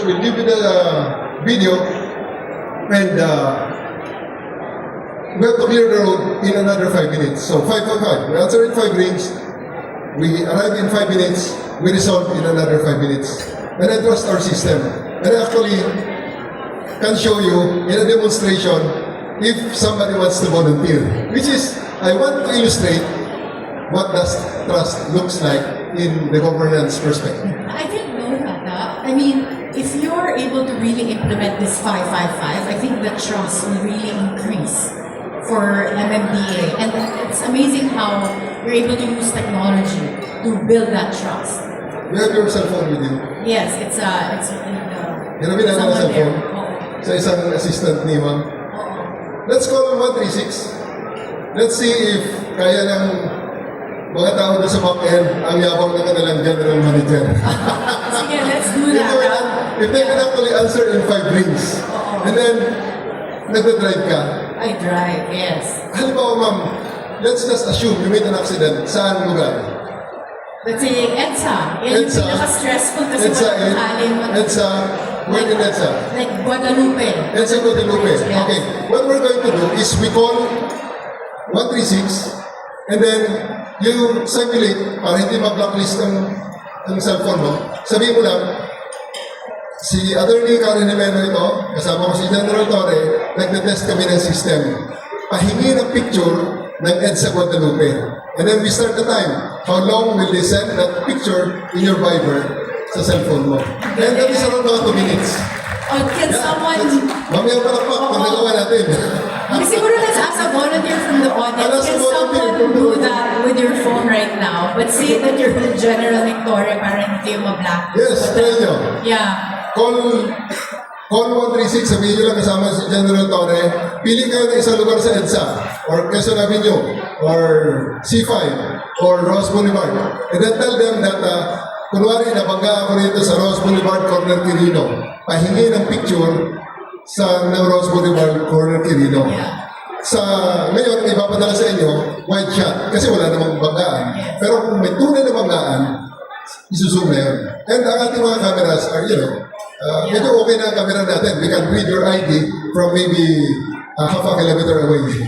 we'll give you the video, and we have to clear the road in another 5 minutes. So 5 we answer in 5 rings, we arrive in 5 minutes, we resolve in another 5 minutes. And I trust our system. And I actually can show you in a demonstration if somebody wants to volunteer. Which is, I want to illustrate what does trust looks like in the governance perspective. I didn't know that. I mean, if you're able to really implement this 555, I think the trust will really increase for MMDA. And it's amazing how you're able to use technology to build that trust. You have your cell phone with you? Yes, it's Hiramin natin ang cell phone Oo. sa isang assistant ni ma'am. Oo. Let's call 136. Let's see if kaya ng mga tao doon sa back end ang yabang ng kanilang general manager. Sige, let's do that. If they can actually answer in 5 rings, and then nagda-drive ka. I drive, yes. Halimbawa ma'am, let's just assume you made an accident. Saan lugar? Let's say EDSA. Yan yung pinaka-stressful kasi EDSA, where in EDSA? Like Guadalupe. EDSA Guadalupe. Okay, what we're going to do is we call 136, and then you simulate para hindi mag-blacklist ang cellphone mo. Sabihin mo lang, si Attorney Karen Jimeno ito, kasama ko si General Torre, nagte-test kami ng system. Pahingi ng picture ng EDSA Guadalupe. And then we start the time. How long will they send that picture in your Viber sa cellphone mo? And that is around mga 2 minutes. Or can someone... Mamaya palakpak, pag nagawa natin. Siguro let's ask a volunteer from the audience. Can someone do that with your phone right now? But say that you're with General Victoria para hindi kayo ma-blacklist. Yes, try nyo. Yeah. Call 136, sabihin nyo lang kasama si General Torre, pili kayo ng isang lugar sa EDSA, or Quezon Avenue, or C5, or Ross Boulevard. And then tell them that, kunwari, nabangga ako rito sa Ross Boulevard, Corner Quirino. Pahingi ng picture ng Ross Boulevard, Corner Quirino. Sa ngayon, ipapadala sa inyo, wide shot, kasi wala namang banggaan. Pero kung may tunay na banggaan, isuzoom na yun. And ang ating mga cameras are, medyo okay na ang camera natin. We can read your ID from maybe half a kilometer away.